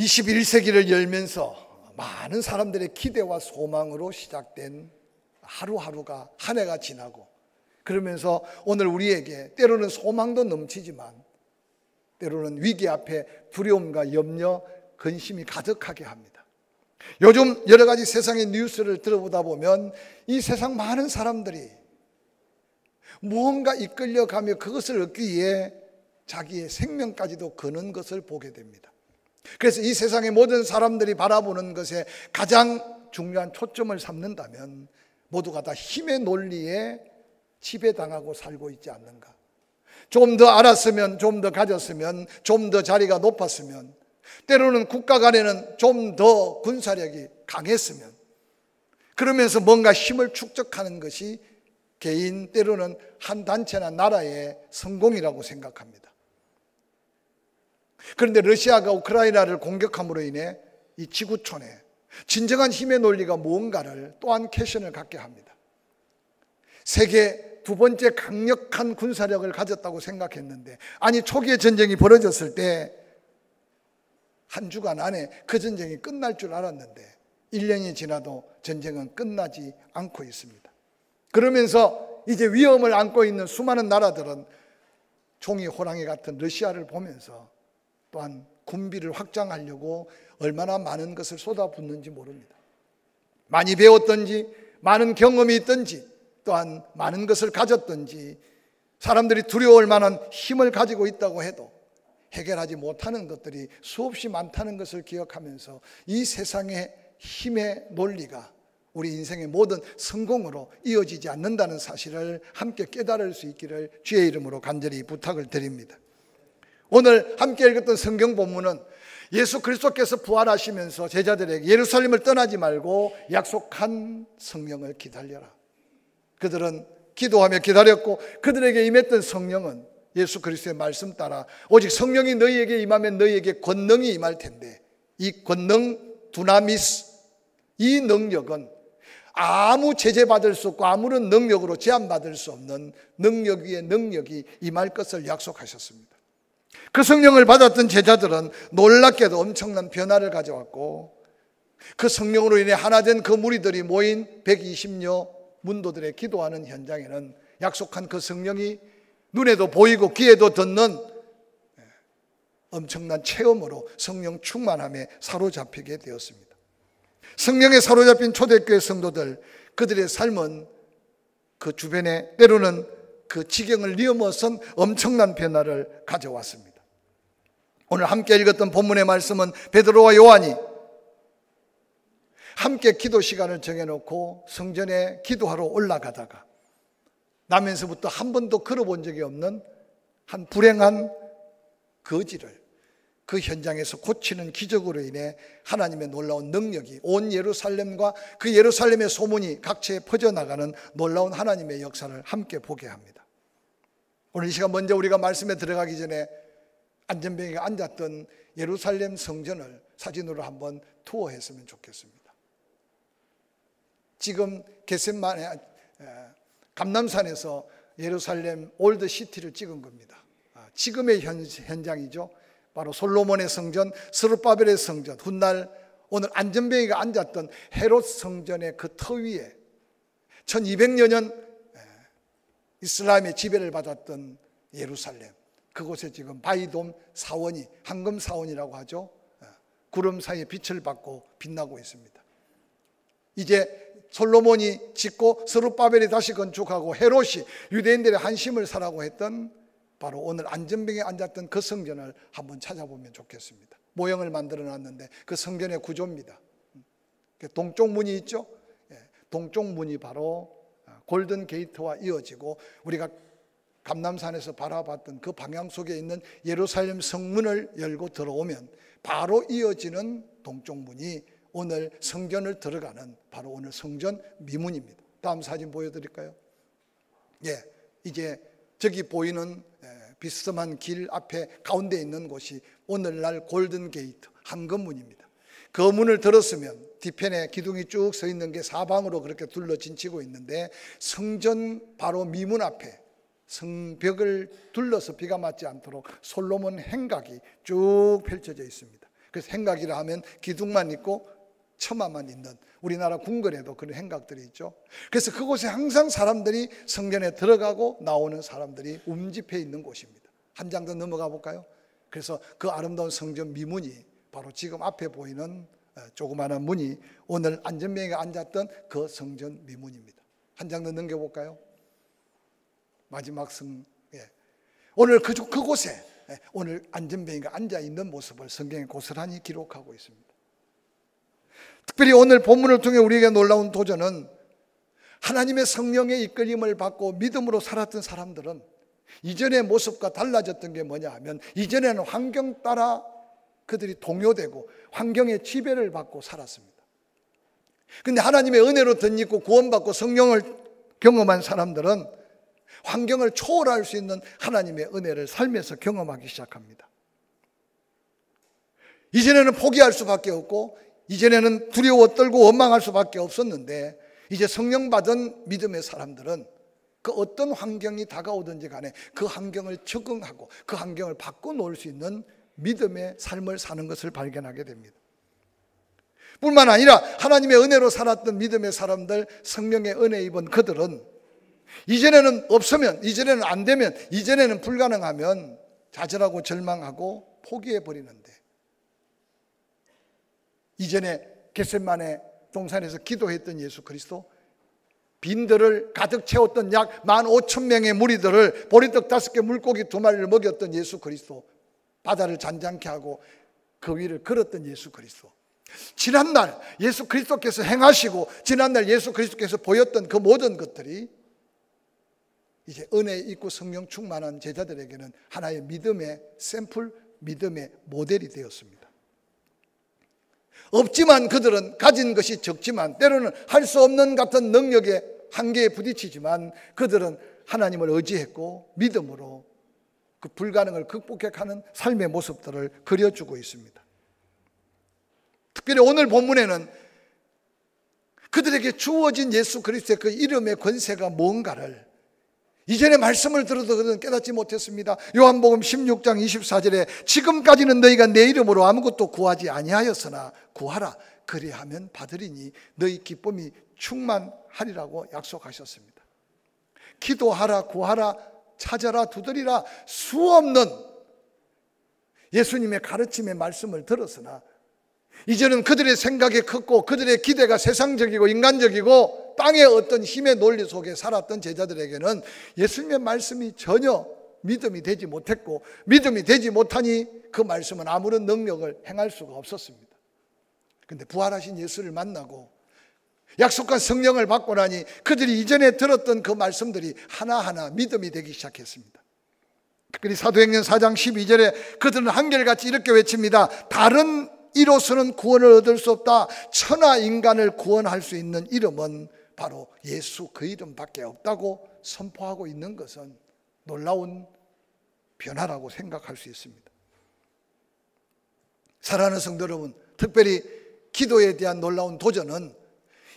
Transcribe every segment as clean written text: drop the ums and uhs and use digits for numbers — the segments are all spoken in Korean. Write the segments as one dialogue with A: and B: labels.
A: 21세기를 열면서 많은 사람들의 기대와 소망으로 시작된 하루하루가 한 해가 지나고, 그러면서 오늘 우리에게 때로는 소망도 넘치지만 때로는 위기 앞에 두려움과 염려, 근심이 가득하게 합니다. 요즘 여러 가지 세상의 뉴스를 들어보다 보면 이 세상 많은 사람들이 무언가 이끌려가며 그것을 얻기 위해 자기의 생명까지도 거는 것을 보게 됩니다. 그래서 이 세상의 모든 사람들이 바라보는 것에 가장 중요한 초점을 삼는다면 모두가 다 힘의 논리에 지배당하고 살고 있지 않는가. 좀 더 알았으면, 좀 더 가졌으면, 좀 더 자리가 높았으면, 때로는 국가 간에는 좀 더 군사력이 강했으면, 그러면서 뭔가 힘을 축적하는 것이 개인, 때로는 한 단체나 나라의 성공이라고 생각합니다. 그런데 러시아가 우크라이나를 공격함으로 인해 이 지구촌에 진정한 힘의 논리가 무언가를 또한 퀘션을 갖게 합니다. 세계 두 번째 강력한 군사력을 가졌다고 생각했는데, 아니 초기에 전쟁이 벌어졌을 때 한 주간 안에 그 전쟁이 끝날 줄 알았는데 1년이 지나도 전쟁은 끝나지 않고 있습니다. 그러면서 이제 위험을 안고 있는 수많은 나라들은 종이 호랑이 같은 러시아를 보면서 또한 군비를 확장하려고 얼마나 많은 것을 쏟아붓는지 모릅니다. 많이 배웠던지, 많은 경험이 있던지, 또한 많은 것을 가졌던지, 사람들이 두려워할 만한 힘을 가지고 있다고 해도 해결하지 못하는 것들이 수없이 많다는 것을 기억하면서 이 세상의 힘의 논리가 우리 인생의 모든 성공으로 이어지지 않는다는 사실을 함께 깨달을 수 있기를 주의 이름으로 간절히 부탁을 드립니다. 오늘 함께 읽었던 성경 본문은 예수 그리스도께서 부활하시면서 제자들에게 예루살렘을 떠나지 말고 약속한 성령을 기다려라. 그들은 기도하며 기다렸고, 그들에게 임했던 성령은 예수 그리스도의 말씀 따라 오직 성령이 너희에게 임하면 너희에게 권능이 임할 텐데, 이 권능, 두나미스, 이 능력은 아무 제재받을 수 없고 아무런 능력으로 제한받을 수 없는 능력 위에 능력이 임할 것을 약속하셨습니다. 그 성령을 받았던 제자들은 놀랍게도 엄청난 변화를 가져왔고, 그 성령으로 인해 하나 된 그 무리들이 모인 120여 문도들의 기도하는 현장에는 약속한 그 성령이 눈에도 보이고 귀에도 듣는 엄청난 체험으로 성령 충만함에 사로잡히게 되었습니다. 성령에 사로잡힌 초대교회 성도들, 그들의 삶은 그 주변에 때로는 그 지경을 뛰어넘어선 엄청난 변화를 가져왔습니다. 오늘 함께 읽었던 본문의 말씀은 베드로와 요한이 함께 기도 시간을 정해놓고 성전에 기도하러 올라가다가 나면서부터 한 번도 걸어본 적이 없는 한 불행한 거지를 그 현장에서 고치는 기적으로 인해 하나님의 놀라운 능력이 온 예루살렘과 그 예루살렘의 소문이 각처에 퍼져나가는 놀라운 하나님의 역사를 함께 보게 합니다. 오늘 이 시간 먼저 우리가 말씀에 들어가기 전에 안전병이가 앉았던 예루살렘 성전을 사진으로 한번 투어했으면 좋겠습니다. 지금 겟세마네 감람산에서 예루살렘 올드 시티를 찍은 겁니다. 지금의 현장이죠. 바로 솔로몬의 성전, 스룹바벨의 성전, 훗날 오늘 안전병이가 앉았던 헤롯 성전의 그 터 위에 1200여 년 이슬람의 지배를 받았던 예루살렘, 그곳에 지금 바이돔 사원이, 황금 사원이라고 하죠. 구름 사이에 빛을 받고 빛나고 있습니다. 이제 솔로몬이 짓고 스룹바벨이 다시 건축하고 헤롯이 유대인들의 한심을 사라고 했던 바로 오늘 안전병에 앉았던 그 성전을 한번 찾아보면 좋겠습니다. 모형을 만들어 놨는데 그 성전의 구조입니다. 동쪽 문이 있죠. 동쪽 문이 바로 골든 게이트와 이어지고, 우리가 감람산에서 바라봤던 그 방향 속에 있는 예루살렘 성문을 열고 들어오면 바로 이어지는 동쪽 문이 오늘 성전을 들어가는 바로 오늘 성전 미문입니다. 다음 사진 보여드릴까요? 이제 저기 보이는 비스듬한 길 앞에 가운데 있는 곳이 오늘날 골든 게이트, 황금문입니다. 그 문을 들었으면 뒤편에 기둥이 쭉 서 있는 게 사방으로 그렇게 둘러진치고 있는데, 성전 바로 미문 앞에 성벽을 둘러서 비가 맞지 않도록 솔로몬 행각이 쭉 펼쳐져 있습니다. 그래서 행각이라 하면 기둥만 있고 처마만 있는, 우리나라 궁궐에도 그런 행각들이 있죠. 그래서 그곳에 항상 사람들이, 성전에 들어가고 나오는 사람들이 움집해 있는 곳입니다. 한 장 더 넘어가 볼까요? 그래서 그 아름다운 성전 미문이 바로 지금 앞에 보이는 조그마한 문이 오늘 안전병이가 앉았던 그 성전 미문입니다. 한 장 더 넘겨볼까요? 마지막 오늘 그곳에 오늘 안전병이가 앉아있는 모습을 성경에 고스란히 기록하고 있습니다. 특별히 오늘 본문을 통해 우리에게 놀라운 도전은, 하나님의 성령의 이끌림을 받고 믿음으로 살았던 사람들은 이전의 모습과 달라졌던 게 뭐냐 하면, 이전에는 환경 따라 그들이 동요되고 환경의 지배를 받고 살았습니다. 그런데 하나님의 은혜로 덧입고 구원받고 성령을 경험한 사람들은 환경을 초월할 수 있는 하나님의 은혜를 삶에서 경험하기 시작합니다. 이전에는 포기할 수밖에 없고, 이전에는 두려워 떨고 원망할 수밖에 없었는데, 이제 성령 받은 믿음의 사람들은 그 어떤 환경이 다가오든지 간에 그 환경을 적응하고 그 환경을 바꿔놓을 수 있는 믿음의 삶을 사는 것을 발견하게 됩니다. 뿐만 아니라 하나님의 은혜로 살았던 믿음의 사람들, 성령의 은혜 입은 그들은 이전에는 없으면, 이전에는 안 되면, 이전에는 불가능하면 좌절하고 절망하고 포기해 버리는데, 이전에 겟세마네 동산에서 기도했던 예수 그리스도, 빈들을 가득 채웠던 약 15,000명의 무리들을 보리떡 5개 물고기 2마리를 먹였던 예수 그리스도, 바다를 잔잔케 하고 그 위를 걸었던 예수 그리스도, 지난날 예수 그리스도께서 행하시고 지난날 예수 그리스도께서 보였던 그 모든 것들이 이제 은혜 있고 성령 충만한 제자들에게는 하나의 믿음의 샘플, 믿음의 모델이 되었습니다. 없지만 그들은, 가진 것이 적지만 때로는 할 수 없는 같은 능력의 한계에 부딪히지만 그들은 하나님을 의지했고 믿음으로 그 불가능을 극복해가는 삶의 모습들을 그려주고 있습니다. 특별히 오늘 본문에는 그들에게 주어진 예수 그리스도의 그 이름의 권세가 뭔가를 이전에 말씀을 들어도 그들은 깨닫지 못했습니다. 요한복음 16장 24절에 지금까지는 너희가 내 이름으로 아무것도 구하지 아니하였으나 구하라, 그리하면 받으리니 너희 기쁨이 충만하리라고 약속하셨습니다. 기도하라, 구하라, 찾아라, 두드리라, 수없는 예수님의 가르침의 말씀을 들었으나 이제는 그들의 생각이 컸고 그들의 기대가 세상적이고 인간적이고 땅의 어떤 힘의 논리 속에 살았던 제자들에게는 예수님의 말씀이 전혀 믿음이 되지 못했고, 믿음이 되지 못하니 그 말씀은 아무런 능력을 행할 수가 없었습니다. 그런데 부활하신 예수를 만나고 약속한 성령을 받고 나니 그들이 이전에 들었던 그 말씀들이 하나하나 믿음이 되기 시작했습니다. 특별히 사도행전 4장 12절에 그들은 한결같이 이렇게 외칩니다. 다른 이로서는 구원을 얻을 수 없다. 천하 인간을 구원할 수 있는 이름은 바로 예수 그 이름밖에 없다고 선포하고 있는 것은 놀라운 변화라고 생각할 수 있습니다. 사랑하는 성도 여러분, 특별히 기도에 대한 놀라운 도전은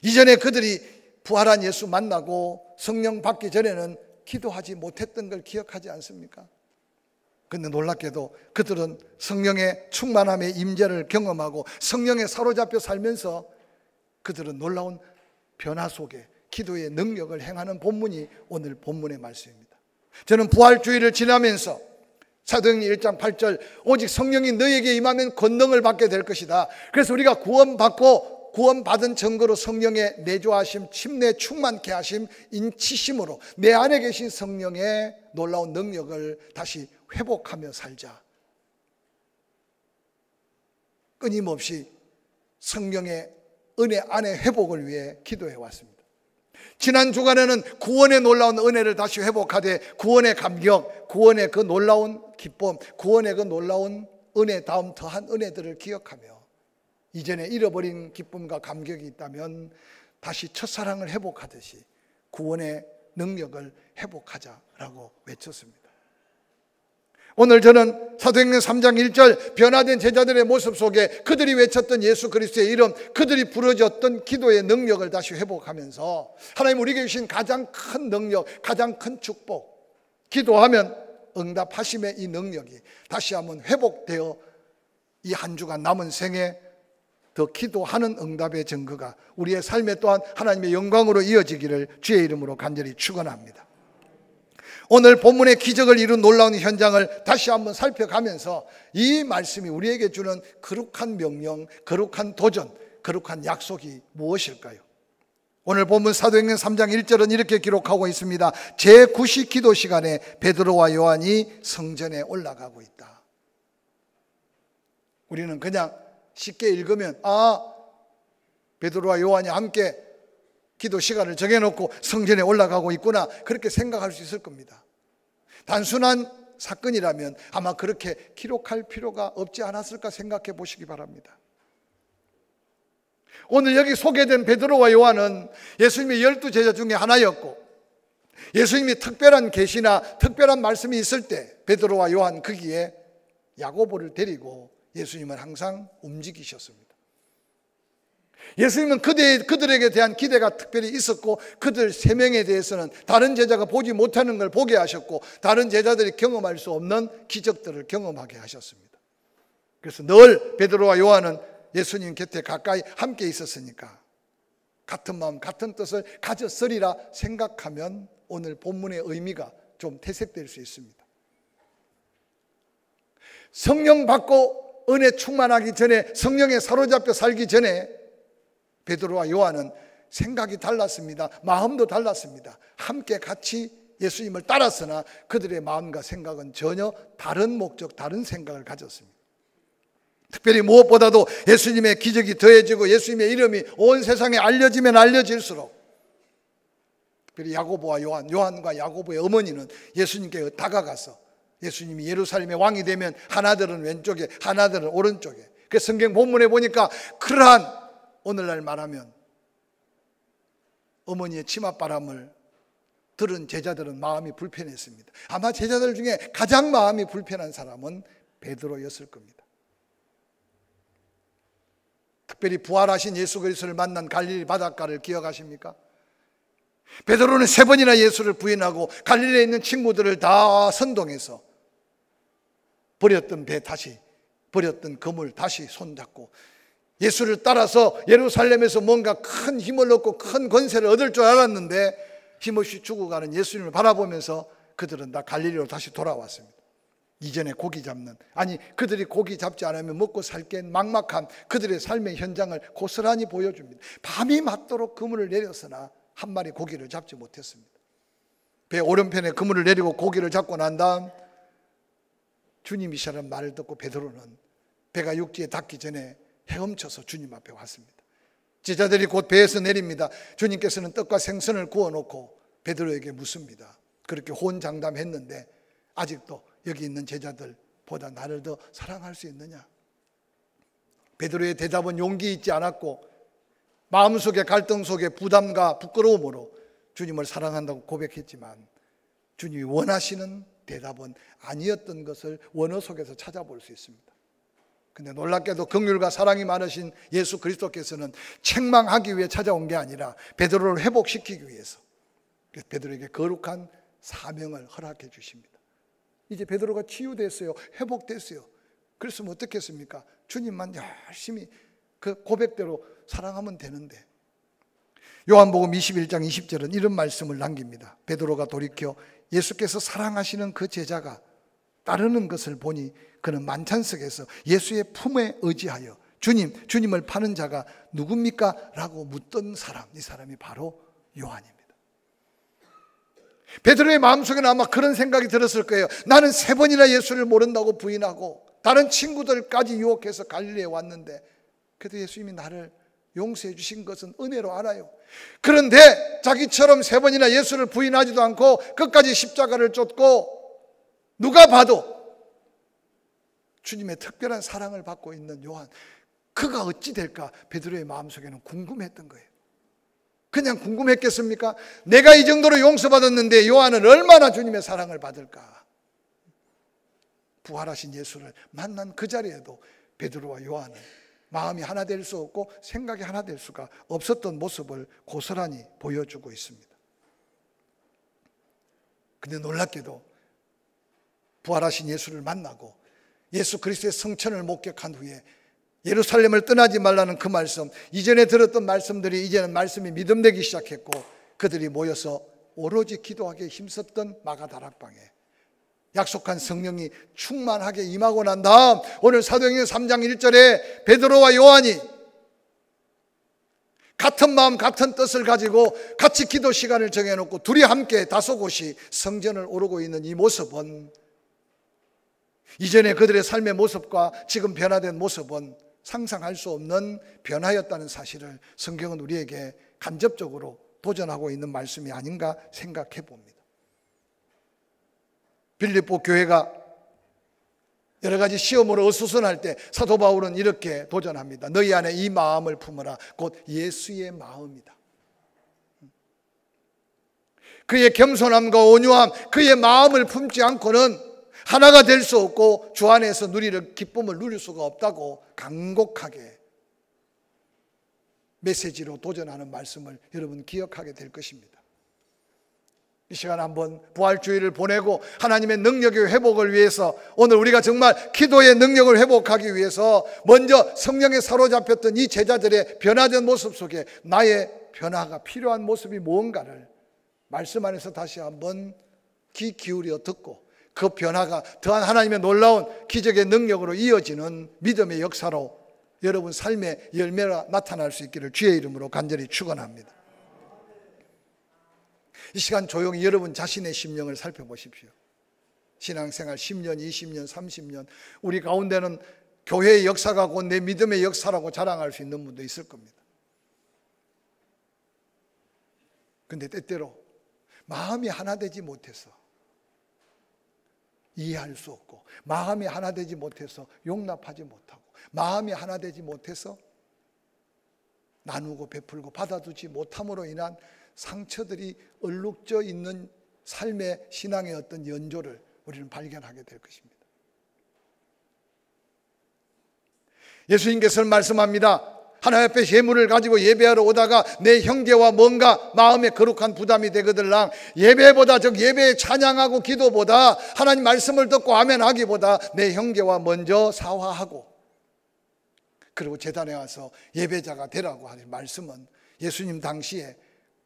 A: 이전에 그들이 부활한 예수 만나고 성령 받기 전에는 기도하지 못했던 걸 기억하지 않습니까? 그런데 놀랍게도 그들은 성령의 충만함의 임재를 경험하고 성령에 사로잡혀 살면서 그들은 놀라운 변화 속에 기도의 능력을 행하는 본문이 오늘 본문의 말씀입니다. 저는 부활주의를 지나면서 사도행전 1장 8절 오직 성령이 너에게 임하면 권능을 받게 될 것이다. 그래서 우리가 구원받은 증거로 성령의 내조하심, 침례 충만케 하심, 인치심으로 내 안에 계신 성령의 놀라운 능력을 다시 회복하며 살자. 끊임없이 성령의 은혜 안의 회복을 위해 기도해 왔습니다. 지난 주간에는 구원의 놀라운 은혜를 다시 회복하되 구원의 감격, 구원의 그 놀라운 기쁨, 구원의 그 놀라운 은혜 다음 더한 은혜들을 기억하며 이전에 잃어버린 기쁨과 감격이 있다면 다시 첫사랑을 회복하듯이 구원의 능력을 회복하자라고 외쳤습니다. 오늘 저는 사도행전 3장 1절 변화된 제자들의 모습 속에 그들이 외쳤던 예수 그리스도의 이름, 그들이 부르짖었던 기도의 능력을 다시 회복하면서 하나님 우리에게 주신 가장 큰 능력, 가장 큰 축복, 기도하면 응답하심의 이 능력이 다시 한번 회복되어 이 한 주간 남은 생에 더 기도하는 응답의 증거가 우리의 삶에 또한 하나님의 영광으로 이어지기를 주의 이름으로 간절히 축원합니다. 오늘 본문의 기적을 이룬 놀라운 현장을 다시 한번 살펴가면서 이 말씀이 우리에게 주는 거룩한 명령, 거룩한 도전, 거룩한 약속이 무엇일까요? 오늘 본문 사도행전 3장 1절은 이렇게 기록하고 있습니다. 제9시 기도 시간에 베드로와 요한이 성전에 올라가고 있다. 우리는 그냥 쉽게 읽으면 베드로와 요한이 함께 기도 시간을 정해놓고 성전에 올라가고 있구나, 그렇게 생각할 수 있을 겁니다. 단순한 사건이라면 아마 그렇게 기록할 필요가 없지 않았을까 생각해 보시기 바랍니다. 오늘 여기 소개된 베드로와 요한은 예수님의 12제자 중에 하나였고, 예수님이 특별한 계시나 특별한 말씀이 있을 때 베드로와 요한 거기에 야고보를 데리고 예수님은 항상 움직이셨습니다. 예수님은 그들에게 대한 기대가 특별히 있었고, 그들 3명에 대해서는 다른 제자가 보지 못하는 걸 보게 하셨고, 다른 제자들이 경험할 수 없는 기적들을 경험하게 하셨습니다. 그래서 늘 베드로와 요한은 예수님 곁에 가까이 함께 있었으니까 같은 마음 같은 뜻을 가졌으리라 생각하면 오늘 본문의 의미가 좀 퇴색될 수 있습니다. 성령 받고 은혜 충만하기 전에, 성령에 사로잡혀 살기 전에 베드로와 요한은 생각이 달랐습니다. 마음도 달랐습니다. 함께 같이 예수님을 따랐으나 그들의 마음과 생각은 전혀 다른 목적, 다른 생각을 가졌습니다. 특별히 무엇보다도 예수님의 기적이 더해지고 예수님의 이름이 온 세상에 알려지면 알려질수록, 특별히 야고보와 요한과 야고보의 어머니는 예수님께 다가가서 예수님이 예루살렘의 왕이 되면 하나들은 왼쪽에 하나들은 오른쪽에, 그 성경 본문에 보니까 그러한, 오늘날 말하면 어머니의 치맛바람을 들은 제자들은 마음이 불편했습니다. 아마 제자들 중에 가장 마음이 불편한 사람은 베드로였을 겁니다. 특별히 부활하신 예수 그리스도를 만난 갈릴리 바닷가를 기억하십니까? 베드로는 3번이나 예수를 부인하고 갈릴리에 있는 친구들을 다 선동해서 버렸던 배 다시, 버렸던 그물 다시 손잡고 예수를 따라서 예루살렘에서 뭔가 큰 힘을 얻고 큰 권세를 얻을 줄 알았는데 힘없이 죽어가는 예수님을 바라보면서 그들은 다 갈릴리로 다시 돌아왔습니다. 이전에 고기 잡는, 아니 그들이 고기 잡지 않으면 먹고 살게 막막한 그들의 삶의 현장을 고스란히 보여줍니다. 밤이 맞도록 그물을 내렸으나 한 마리 고기를 잡지 못했습니다. 배 오른편에 그물을 내리고 고기를 잡고 난 다음 주님이시라는 말을 듣고 베드로는 배가 육지에 닿기 전에 헤엄쳐서 주님 앞에 왔습니다. 제자들이 곧 배에서 내립니다. 주님께서는 떡과 생선을 구워놓고 베드로에게 묻습니다. 그렇게 호언장담했는데 아직도 여기 있는 제자들보다 나를 더 사랑할 수 있느냐? 베드로의 대답은 용기 있지 않았고 마음속의 갈등 속에 부담과 부끄러움으로 주님을 사랑한다고 고백했지만 주님이 원하시는 대답은 아니었던 것을 원어 속에서 찾아볼 수 있습니다. 근데 놀랍게도 긍휼과 사랑이 많으신 예수 그리스도께서는 책망하기 위해 찾아온 게 아니라 베드로를 회복시키기 위해서 베드로에게 거룩한 사명을 허락해 주십니다. 이제 베드로가 치유됐어요. 회복됐어요. 그랬으면 어떻겠습니까? 주님만 열심히 그 고백대로 사랑하면 되는데. 요한복음 21장 20절은 이런 말씀을 남깁니다. 베드로가 돌이켜 예수께서 사랑하시는 그 제자가 따르는 것을 보니 그는 만찬석에서 예수의 품에 의지하여 주님을 파는 자가 누굽니까? 라고 묻던 사람, 이 사람이 바로 요한입니다. 베드로의 마음속에는 아마 그런 생각이 들었을 거예요. 나는 3번이나 예수를 모른다고 부인하고 다른 친구들까지 유혹해서 갈릴리에 왔는데 그래도 예수님이 나를 용서해 주신 것은 은혜로 알아요. 그런데 자기처럼 3번이나 예수를 부인하지도 않고 끝까지 십자가를 쫓고 누가 봐도 주님의 특별한 사랑을 받고 있는 요한, 그가 어찌 될까? 베드로의 마음속에는 궁금했던 거예요. 그냥 궁금했겠습니까? 내가 이 정도로 용서받았는데 요한은 얼마나 주님의 사랑을 받을까? 부활하신 예수를 만난 그 자리에도 베드로와 요한은 마음이 하나 될 수 없고 생각이 하나 될 수가 없었던 모습을 고스란히 보여주고 있습니다. 근데 놀랍게도 부활하신 예수를 만나고 예수 그리스도의 성천을 목격한 후에 예루살렘을 떠나지 말라는 그 말씀, 이전에 들었던 말씀들이 이제는 말씀이 믿음되기 시작했고, 그들이 모여서 오로지 기도하기에 힘썼던 마가다락방에 약속한 성령이 충만하게 임하고 난 다음, 오늘 사도행전 3장 1절에 베드로와 요한이 같은 마음 같은 뜻을 가지고 같이 기도 시간을 정해놓고 둘이 함께 다소곳이 성전을 오르고 있는 이 모습은, 이전에 그들의 삶의 모습과 지금 변화된 모습은 상상할 수 없는 변화였다는 사실을 성경은 우리에게 간접적으로 도전하고 있는 말씀이 아닌가 생각해 봅니다. 빌립보 교회가 여러 가지 시험으로 어수선할 때 사도 바울은 이렇게 도전합니다. 너희 안에 이 마음을 품으라. 곧 예수의 마음이다. 그의 겸손함과 온유함, 그의 마음을 품지 않고는 하나가 될 수 없고 주 안에서 누리는 기쁨을 누릴 수가 없다고 간곡하게 메시지로 도전하는 말씀을 여러분 기억하게 될 것입니다. 이 시간 한번 부활주의를 보내고 하나님의 능력의 회복을 위해서, 오늘 우리가 정말 기도의 능력을 회복하기 위해서 먼저 성령에 사로잡혔던 이 제자들의 변화된 모습 속에 나의 변화가 필요한 모습이 무언가를 말씀 안에서 다시 한번 귀 기울여 듣고, 그 변화가 더한 하나님의 놀라운 기적의 능력으로 이어지는 믿음의 역사로 여러분 삶의 열매가 나타날 수 있기를 주의 이름으로 간절히 축원합니다. 이 시간 조용히 여러분 자신의 심령을 살펴보십시오. 신앙생활 10년, 20년, 30년 우리 가운데는 교회의 역사가 곧 내 믿음의 역사라고 자랑할 수 있는 분도 있을 겁니다. 근데 때때로 마음이 하나 되지 못해서 이해할 수 없고, 마음이 하나 되지 못해서 용납하지 못하고, 마음이 하나 되지 못해서 나누고 베풀고 받아두지 못함으로 인한 상처들이 얼룩져 있는 삶의 신앙의 어떤 연조를 우리는 발견하게 될 것입니다. 예수님께서는 말씀합니다. 하나님 앞에 예물을 가지고 예배하러 오다가 내 형제와 뭔가 마음에 거룩한 부담이 되거들랑 예배보다, 즉 예배에 찬양하고 기도보다, 하나님 말씀을 듣고 아멘하기보다 내 형제와 먼저 사화하고 그리고 제단에 와서 예배자가 되라고 하는 말씀은 예수님 당시에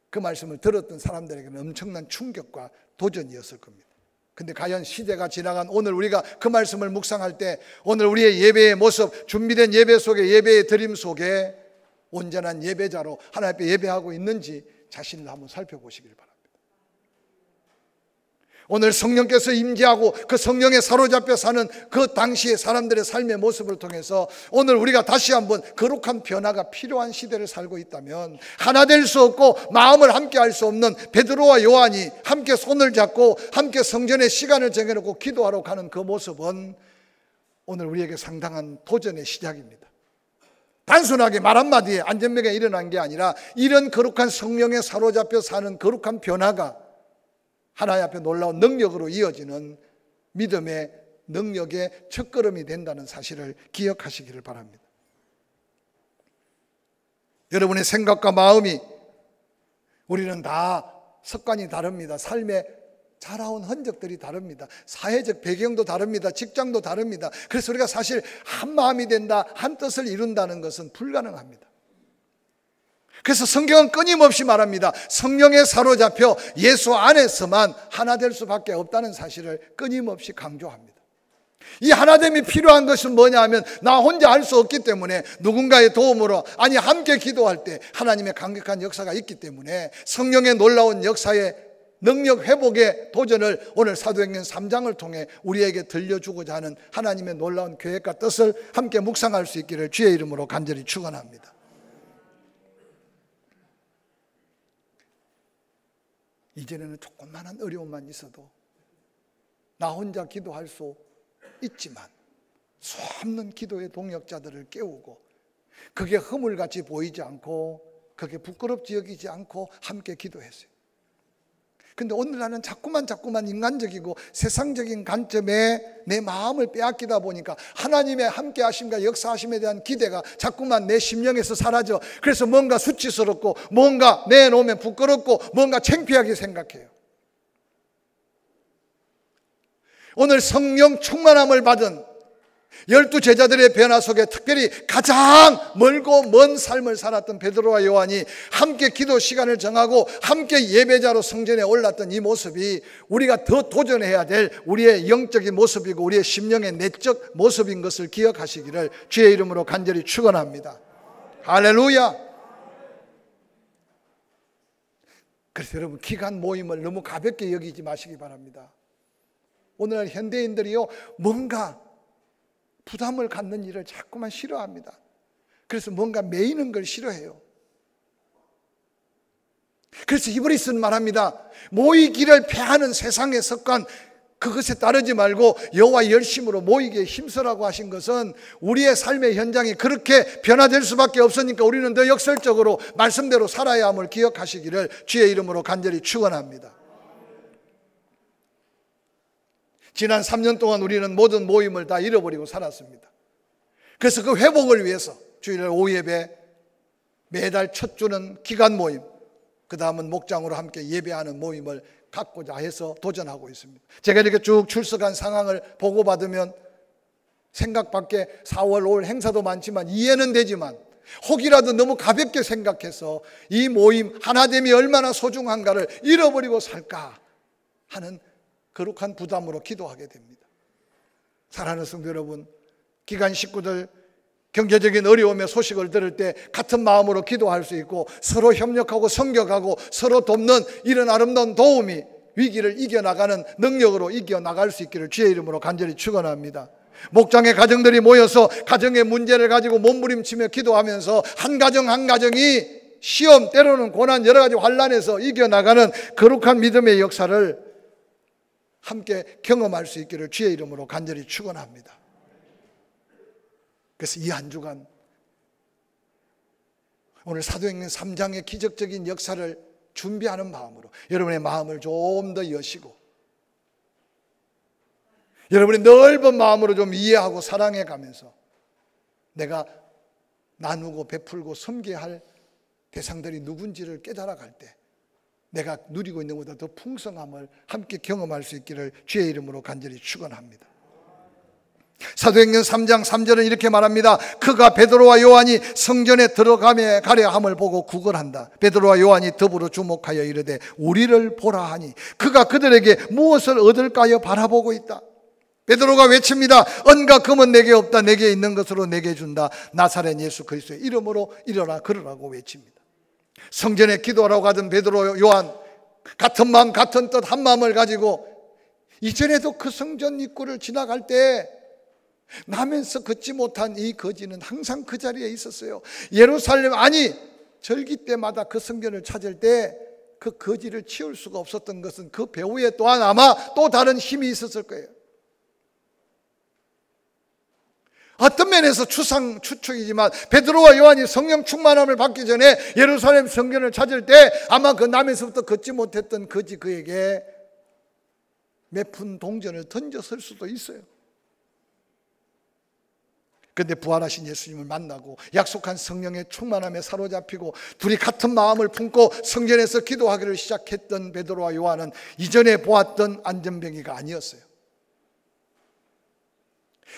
A: 그 말씀을 들었던 사람들에게는 엄청난 충격과 도전이었을 겁니다. 근데 과연 시대가 지나간 오늘 우리가 그 말씀을 묵상할 때 오늘 우리의 예배의 모습, 준비된 예배 속에, 예배의 드림 속에 온전한 예배자로 하나님 앞에 예배하고 있는지 자신을 한번 살펴보시길 바랍니다. 오늘 성령께서 임재하고 그 성령에 사로잡혀 사는 그 당시의 사람들의 삶의 모습을 통해서 오늘 우리가 다시 한번 거룩한 변화가 필요한 시대를 살고 있다면, 하나 될 수 없고 마음을 함께 할 수 없는 베드로와 요한이 함께 손을 잡고 함께 성전에 시간을 정해놓고 기도하러 가는 그 모습은 오늘 우리에게 상당한 도전의 시작입니다. 단순하게 말 한마디에 안전병에 일어난 게 아니라 이런 거룩한 성령에 사로잡혀 사는 거룩한 변화가 하나님 앞에 놀라운 능력으로 이어지는 믿음의 능력의 첫걸음이 된다는 사실을 기억하시기를 바랍니다. 여러분의 생각과 마음이, 우리는 다 습관이 다릅니다. 삶의 자라온 흔적들이 다릅니다. 사회적 배경도 다릅니다. 직장도 다릅니다. 그래서 우리가 사실 한 마음이 된다, 한 뜻을 이룬다는 것은 불가능합니다. 그래서 성경은 끊임없이 말합니다. 성령에 사로잡혀 예수 안에서만 하나 될 수밖에 없다는 사실을 끊임없이 강조합니다. 이 하나됨이 필요한 것은 뭐냐 하면 나 혼자 할 수 없기 때문에 누군가의 도움으로, 아니 함께 기도할 때 하나님의 강력한 역사가 있기 때문에 성령의 놀라운 역사의 능력 회복의 도전을 오늘 사도행전 3장을 통해 우리에게 들려주고자 하는 하나님의 놀라운 계획과 뜻을 함께 묵상할 수 있기를 주의 이름으로 간절히 축원합니다. 이전에는 조그마한 어려움만 있어도 나 혼자 기도할 수 있지만 수없는 기도의 동역자들을 깨우고 그게 허물같이 보이지 않고 그게 부끄럽지 여기지 않고 함께 기도했어요. 근데 오늘날은 자꾸만 인간적이고 세상적인 관점에 내 마음을 빼앗기다 보니까 하나님의 함께 하심과 역사하심에 대한 기대가 자꾸만 내 심령에서 사라져. 그래서 뭔가 수치스럽고 뭔가 내놓으면 부끄럽고 뭔가 창피하게 생각해요. 오늘 성령 충만함을 받은 12 제자들의 변화 속에 특별히 가장 멀고 먼 삶을 살았던 베드로와 요한이 함께 기도 시간을 정하고 함께 예배자로 성전에 올랐던 이 모습이 우리가 더 도전해야 될 우리의 영적인 모습이고 우리의 심령의 내적 모습인 것을 기억하시기를 주의 이름으로 간절히 축원합니다. 할렐루야. 그래서 여러분, 기간 모임을 너무 가볍게 여기지 마시기 바랍니다. 오늘날 현대인들이요, 뭔가 부담을 갖는 일을 자꾸만 싫어합니다. 그래서 뭔가 매이는 걸 싫어해요. 그래서 히브리서는 말합니다. 모이기를 패하는 세상의 습관, 그것에 따르지 말고 여호와 열심으로 모이기에 힘쓰라고 하신 것은 우리의 삶의 현장이 그렇게 변화될 수밖에 없으니까 우리는 더 역설적으로 말씀대로 살아야 함을 기억하시기를 주의 이름으로 간절히 축원합니다. 지난 3년 동안 우리는 모든 모임을 다 잃어버리고 살았습니다. 그래서 그 회복을 위해서 주일날 오후 예배, 매달 첫 주는 기간 모임, 그 다음은 목장으로 함께 예배하는 모임을 갖고자 해서 도전하고 있습니다. 제가 이렇게 쭉 출석한 상황을 보고받으면 생각 밖에 4월 5월 행사도 많지만 이해는 되지만 혹이라도 너무 가볍게 생각해서 이 모임 하나됨이 얼마나 소중한가를 잃어버리고 살까 하는 거룩한 부담으로 기도하게 됩니다. 사랑하는 성도 여러분, 기간 식구들 경제적인 어려움의 소식을 들을 때 같은 마음으로 기도할 수 있고 서로 협력하고 섬겨가고 서로 돕는 이런 아름다운 도움이 위기를 이겨나가는 능력으로 이겨나갈 수 있기를 주의 이름으로 간절히 축원합니다. 목장의 가정들이 모여서 가정의 문제를 가지고 몸부림치며 기도하면서 한 가정 한 가정이 시험, 때로는 고난, 여러 가지 환난에서 이겨나가는 거룩한 믿음의 역사를 함께 경험할 수 있기를 주의 이름으로 간절히 축원합니다. 그래서 이 한 주간 오늘 사도행전 3장의 기적적인 역사를 준비하는 마음으로 여러분의 마음을 좀 더 여시고 여러분의 넓은 마음으로 좀 이해하고 사랑해 가면서 내가 나누고 베풀고 섬겨야 할 대상들이 누군지를 깨달아 갈 때 내가 누리고 있는 것보다 더 풍성함을 함께 경험할 수 있기를 주의 이름으로 간절히 축원합니다. 사도행전 3장 3절은 이렇게 말합니다. 그가 베드로와 요한이 성전에 들어가며 가려 함을 보고 구걸한다. 베드로와 요한이 더불어 주목하여 이르되 우리를 보라 하니 그가 그들에게 무엇을 얻을까요 바라보고 있다. 베드로가 외칩니다. 은과 금은 내게 없다. 내게 있는 것으로 내게 준다. 나사렛 예수 그리스도의 이름으로 일어나 걸으라고 외칩니다. 성전에 기도하러 가던 베드로 요한 같은 마음 같은 뜻 한 마음을 가지고 이전에도 그 성전 입구를 지나갈 때 나면서 걷지 못한 이 거지는 항상 그 자리에 있었어요. 예루살렘 아니 절기 때마다 그 성전을 찾을 때 그 거지를 치울 수가 없었던 것은 그 배후에 또한 아마 또 다른 힘이 있었을 거예요. 어떤 면에서 추측이지만 베드로와 요한이 성령 충만함을 받기 전에 예루살렘 성전을 찾을 때 아마 그 남에서부터 걷지 못했던 거지 그에게 몇 푼 동전을 던졌을 수도 있어요. 그런데 부활하신 예수님을 만나고 약속한 성령의 충만함에 사로잡히고 둘이 같은 마음을 품고 성전에서 기도하기를 시작했던 베드로와 요한은 이전에 보았던 안전뱅이가 아니었어요.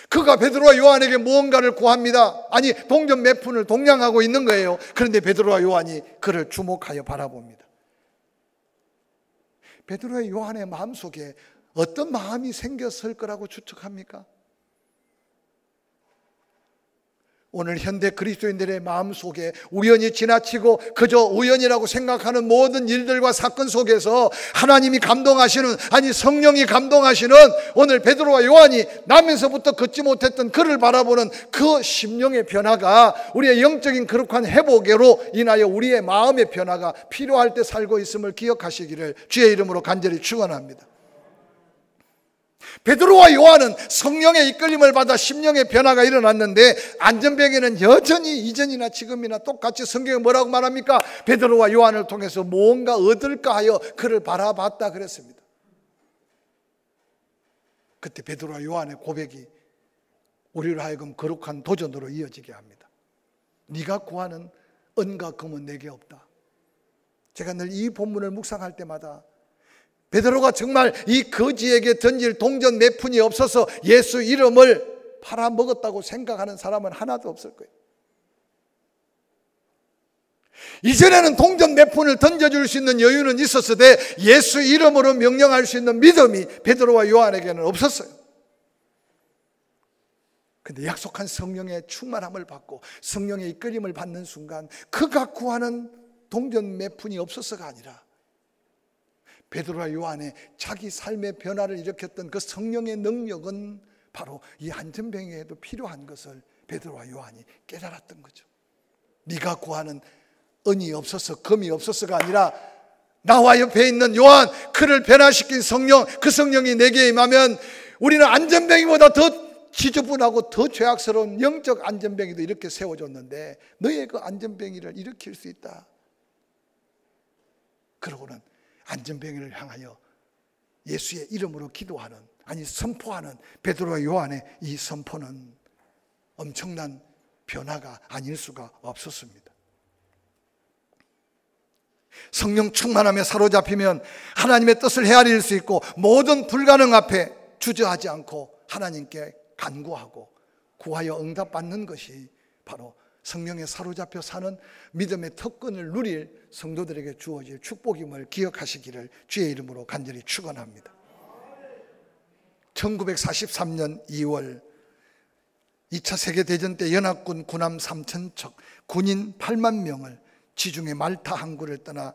A: 그가 베드로와 요한에게 무언가를 구합니다. 아니 동전 몇 푼을 동냥하고 있는 거예요. 그런데 베드로와 요한이 그를 주목하여 바라봅니다. 베드로와 요한의 마음속에 어떤 마음이 생겼을 거라고 추측합니까? 오늘 현대 그리스도인들의 마음속에 우연히 지나치고 그저 우연이라고 생각하는 모든 일들과 사건 속에서 하나님이 감동하시는 아니 성령이 감동하시는 오늘 베드로와 요한이 나면서부터 걷지 못했던 그를 바라보는 그 심령의 변화가 우리의 영적인 거룩한 회복으로 인하여 우리의 마음의 변화가 필요할 때 살고 있음을 기억하시기를 주의 이름으로 간절히 축원합니다. 베드로와 요한은 성령의 이끌림을 받아 심령의 변화가 일어났는데 안전뱅이는 여전히 이전이나 지금이나 똑같이 성경에 뭐라고 말합니까? 베드로와 요한을 통해서 무언가 얻을까 하여 그를 바라봤다 그랬습니다. 그때 베드로와 요한의 고백이 우리를 하여금 거룩한 도전으로 이어지게 합니다. 네가 구하는 은과 금은 내게 없다. 제가 늘 이 본문을 묵상할 때마다 베드로가 정말 이 거지에게 던질 동전 몇 푼이 없어서 예수 이름을 팔아먹었다고 생각하는 사람은 하나도 없을 거예요. 이전에는 동전 몇 푼을 던져줄 수 있는 여유는 있었으되 예수 이름으로 명령할 수 있는 믿음이 베드로와 요한에게는 없었어요. 근데 약속한 성령의 충만함을 받고 성령의 이끌림을 받는 순간 그가 구하는 동전 몇 푼이 없어서가 아니라 베드로와 요한의 자기 삶의 변화를 일으켰던 그 성령의 능력은 바로 이 안전병에도 필요한 것을 베드로와 요한이 깨달았던 거죠. 네가 구하는 은이 없어서 금이 없어서가 아니라 나와 옆에 있는 요한, 그를 변화시킨 성령, 그 성령이 내게 임하면 우리는 안전병이보다 더 지저분하고 더 죄악스러운 영적 안전병이도 이렇게 세워줬는데 너의 그 안전병이를 일으킬 수 있다. 그러고는 안전병이를 향하여 예수의 이름으로 기도하는, 아니 선포하는 베드로와 요한의 이 선포는 엄청난 변화가 아닐 수가 없었습니다. 성령 충만함에 사로잡히면 하나님의 뜻을 헤아릴 수 있고 모든 불가능 앞에 주저하지 않고 하나님께 간구하고 구하여 응답받는 것이 바로 성령에 사로잡혀 사는 믿음의 특권을 누릴 성도들에게 주어질 축복임을 기억하시기를 주의 이름으로 간절히 축원합니다. 1943년 2월 2차 세계대전 때 연합군 군함 3,000척, 군인 8만 명을 지중해 말타 항구를 떠나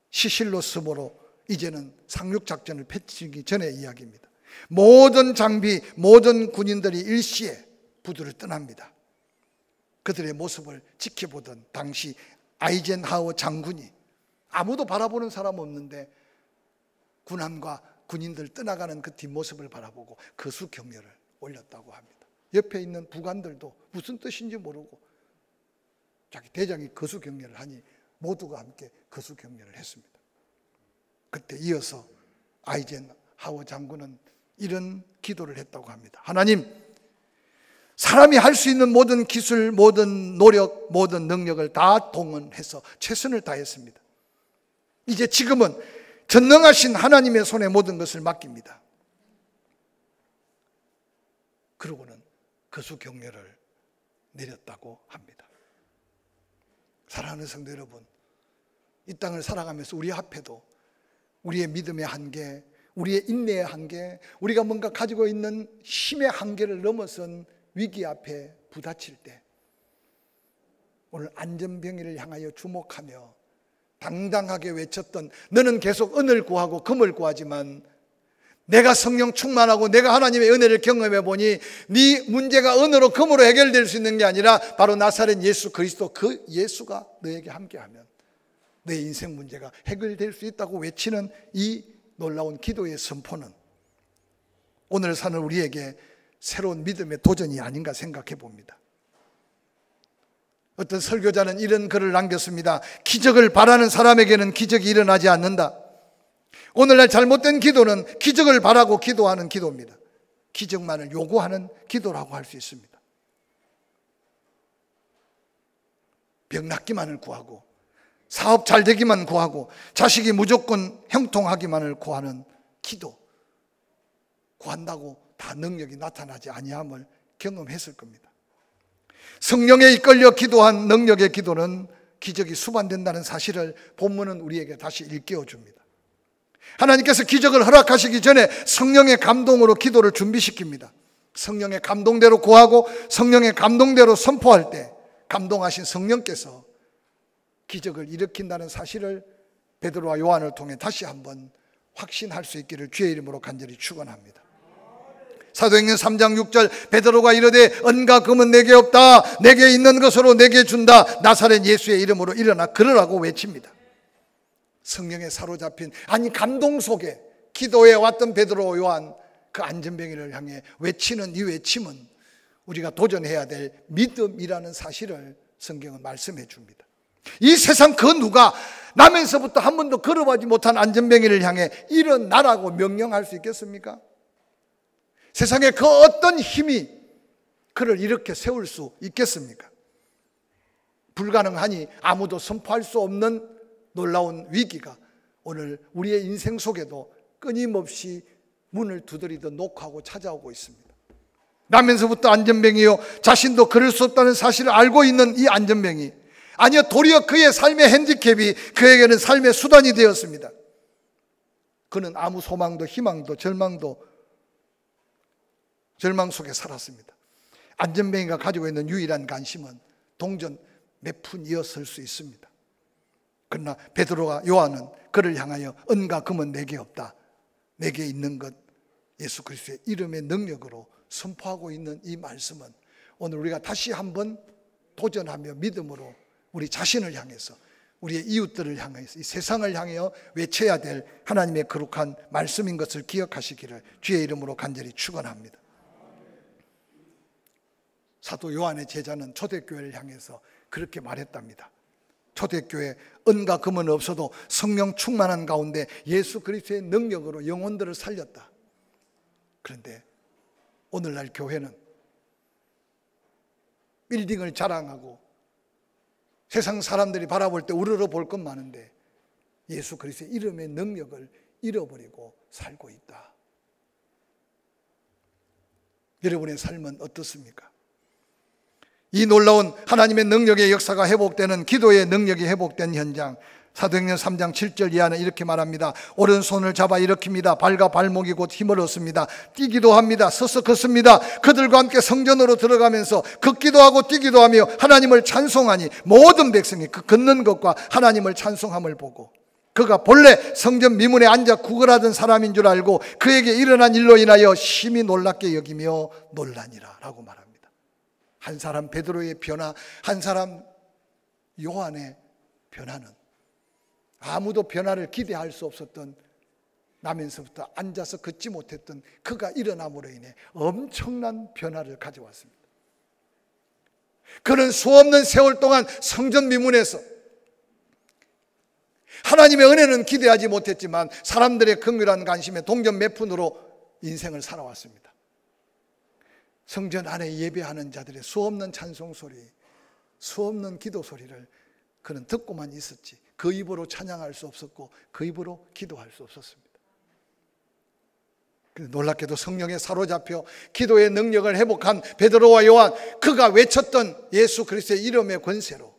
A: 시실로 섬으로 이제는 상륙작전을 펼치기 전의 이야기입니다. 모든 장비, 모든 군인들이 일시에 부두를 떠납니다. 그들의 모습을 지켜보던 당시 아이젠하워 장군이, 아무도 바라보는 사람 없는데 군함과 군인들 떠나가는 그 뒷모습을 바라보고 거수경례를 올렸다고 합니다. 옆에 있는 부관들도 무슨 뜻인지 모르고 자기 대장이 거수경례를 하니 모두가 함께 거수경례를 했습니다. 그때 이어서 아이젠하워 장군은 이런 기도를 했다고 합니다. 하나님, 사람이 할 수 있는 모든 기술, 모든 노력, 모든 능력을 다 동원해서 최선을 다했습니다. 이제 지금은 전능하신 하나님의 손에 모든 것을 맡깁니다. 그러고는 거수경례를 내렸다고 합니다. 사랑하는 성도 여러분, 이 땅을 살아가면서 우리 앞에도 우리의 믿음의 한계, 우리의 인내의 한계, 우리가 뭔가 가지고 있는 힘의 한계를 넘어선 위기 앞에 부딪힐 때 오늘 안전병이를 향하여 주목하며 당당하게 외쳤던, 너는 계속 은을 구하고 금을 구하지만 내가 성령 충만하고 내가 하나님의 은혜를 경험해 보니 네 문제가 은으로 금으로 해결될 수 있는 게 아니라 바로 나사렛 예수 그리스도, 그 예수가 너에게 함께하면 내 인생 문제가 해결될 수 있다고 외치는 이 놀라운 기도의 선포는 오늘 사는 우리에게 새로운 믿음의 도전이 아닌가 생각해 봅니다. 어떤 설교자는 이런 글을 남겼습니다. 기적을 바라는 사람에게는 기적이 일어나지 않는다. 오늘날 잘못된 기도는 기적을 바라고 기도하는 기도입니다. 기적만을 요구하는 기도라고 할 수 있습니다. 병 낫기만을 구하고 사업 잘 되기만 구하고 자식이 무조건 형통하기만을 구하는 기도, 구한다고 다 능력이 나타나지 아니함을 경험했을 겁니다. 성령에 이끌려 기도한 능력의 기도는 기적이 수반된다는 사실을 본문은 우리에게 다시 일깨워 줍니다. 하나님께서 기적을 허락하시기 전에 성령의 감동으로 기도를 준비시킵니다. 성령의 감동대로 구하고 성령의 감동대로 선포할 때 감동하신 성령께서 기적을 일으킨다는 사실을 베드로와 요한을 통해 다시 한번 확신할 수 있기를 주의 이름으로 간절히 축원합니다. 사도행전 3장 6절, 베드로가 이르되 은과 금은 내게 없다, 내게 있는 것으로 내게 준다, 나사렛 예수의 이름으로 일어나 걸으라고 외칩니다. 성령에 사로잡힌, 아니 감동 속에 기도해 왔던 베드로와 요한, 그 안전병이를 향해 외치는 이 외침은 우리가 도전해야 될 믿음이라는 사실을 성경은 말씀해 줍니다. 이 세상 그 누가 나면서부터 한 번도 걸어보지 못한 안전병이를 향해 일어나라고 명령할 수 있겠습니까? 세상에 그 어떤 힘이 그를 이렇게 세울 수 있겠습니까? 불가능하니 아무도 선포할 수 없는 놀라운 위기가 오늘 우리의 인생 속에도 끊임없이 문을 두드리듯 녹하고 찾아오고 있습니다. 나면서부터 안전뱅이요, 자신도 그럴 수 없다는 사실을 알고 있는 이 안전뱅이, 아니요, 도리어 그의 삶의 핸디캡이 그에게는 삶의 수단이 되었습니다. 그는 아무 소망도 희망도 절망 속에 살았습니다. 안전뱅이가 가지고 있는 유일한 관심은 동전 몇 푼이었을 수 있습니다. 그러나 베드로와 요한은 그를 향하여 은과 금은 내게 없다, 내게 있는 것 예수 그리스도의 이름의 능력으로 선포하고 있는 이 말씀은 오늘 우리가 다시 한번 도전하며 믿음으로 우리 자신을 향해서, 우리의 이웃들을 향해서, 이 세상을 향하여 외쳐야 될 하나님의 거룩한 말씀인 것을 기억하시기를 주의 이름으로 간절히 축원합니다. 사도 요한의 제자는 초대교회를 향해서 그렇게 말했답니다. 초대교회 은과 금은 없어도 성령 충만한 가운데 예수 그리스도의 능력으로 영혼들을 살렸다. 그런데 오늘날 교회는 빌딩을 자랑하고 세상 사람들이 바라볼 때 우러러 볼 것 많은데 예수 그리스도의 이름의 능력을 잃어버리고 살고 있다. 여러분의 삶은 어떻습니까? 이 놀라운 하나님의 능력의 역사가 회복되는, 기도의 능력이 회복된 현장, 사도행전 3장 7절 이하는 이렇게 말합니다. 오른손을 잡아 일으킵니다. 발과 발목이 곧 힘을 얻습니다. 뛰기도 합니다. 서서 걷습니다. 그들과 함께 성전으로 들어가면서 걷기도 하고 뛰기도 하며 하나님을 찬송하니 모든 백성이 그 걷는 것과 하나님을 찬송함을 보고, 그가 본래 성전 미문에 앉아 구걸하던 사람인 줄 알고 그에게 일어난 일로 인하여 심히 놀랍게 여기며 놀라니라 라고 말합니다. 한 사람 베드로의 변화, 한 사람 요한의 변화는 아무도 변화를 기대할 수 없었던, 나면서부터 앉아서 걷지 못했던 그가 일어남으로 인해 엄청난 변화를 가져왔습니다. 그는 수없는 세월 동안 성전 미문에서 하나님의 은혜는 기대하지 못했지만 사람들의 긍휼한 관심에 동전 몇 푼으로 인생을 살아왔습니다. 성전 안에 예배하는 자들의 수없는 찬송 소리, 수없는 기도 소리를 그는 듣고만 있었지 그 입으로 찬양할 수 없었고 그 입으로 기도할 수 없었습니다. 놀랍게도 성령에 사로잡혀 기도의 능력을 회복한 베드로와 요한, 그가 외쳤던 예수 그리스도의 이름의 권세로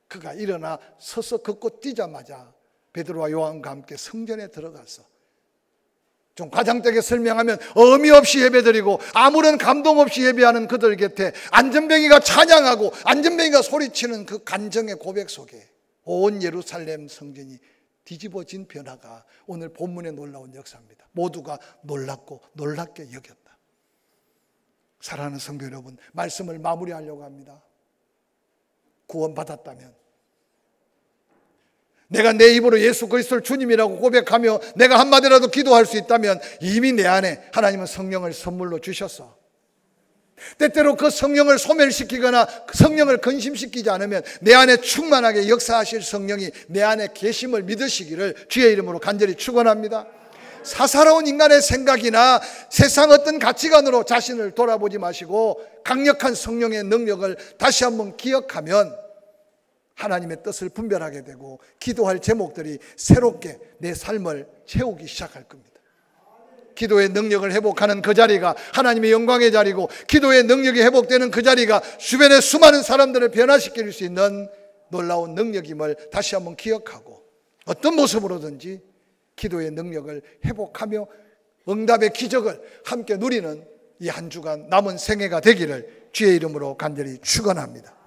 A: 그가 일어나 서서 걷고 뛰자마자 베드로와 요한과 함께 성전에 들어가서, 좀 과장되게 설명하면 의미 없이 예배드리고 아무런 감동 없이 예배하는 그들 곁에 안전뱅이가 찬양하고 안전뱅이가 소리치는 그 간정의 고백 속에 온 예루살렘 성전이 뒤집어진 변화가 오늘 본문의 놀라운 역사입니다. 모두가 놀랍고 놀랍게 여겼다. 사랑하는 성도 여러분, 말씀을 마무리하려고 합니다. 구원받았다면, 내가 내 입으로 예수 그리스도를 주님이라고 고백하며 내가 한마디라도 기도할 수 있다면 이미 내 안에 하나님은 성령을 선물로 주셨어. 때때로 그 성령을 소멸시키거나 성령을 근심시키지 않으면 내 안에 충만하게 역사하실 성령이 내 안에 계심을 믿으시기를 주의 이름으로 간절히 축원합니다. 사사로운 인간의 생각이나 세상 어떤 가치관으로 자신을 돌아보지 마시고 강력한 성령의 능력을 다시 한번 기억하면 하나님의 뜻을 분별하게 되고 기도할 제목들이 새롭게 내 삶을 채우기 시작할 겁니다. 기도의 능력을 회복하는 그 자리가 하나님의 영광의 자리고, 기도의 능력이 회복되는 그 자리가 주변의 수많은 사람들을 변화시킬 수 있는 놀라운 능력임을 다시 한번 기억하고, 어떤 모습으로든지 기도의 능력을 회복하며 응답의 기적을 함께 누리는 이 한 주간 남은 생애가 되기를 주의 이름으로 간절히 축원합니다.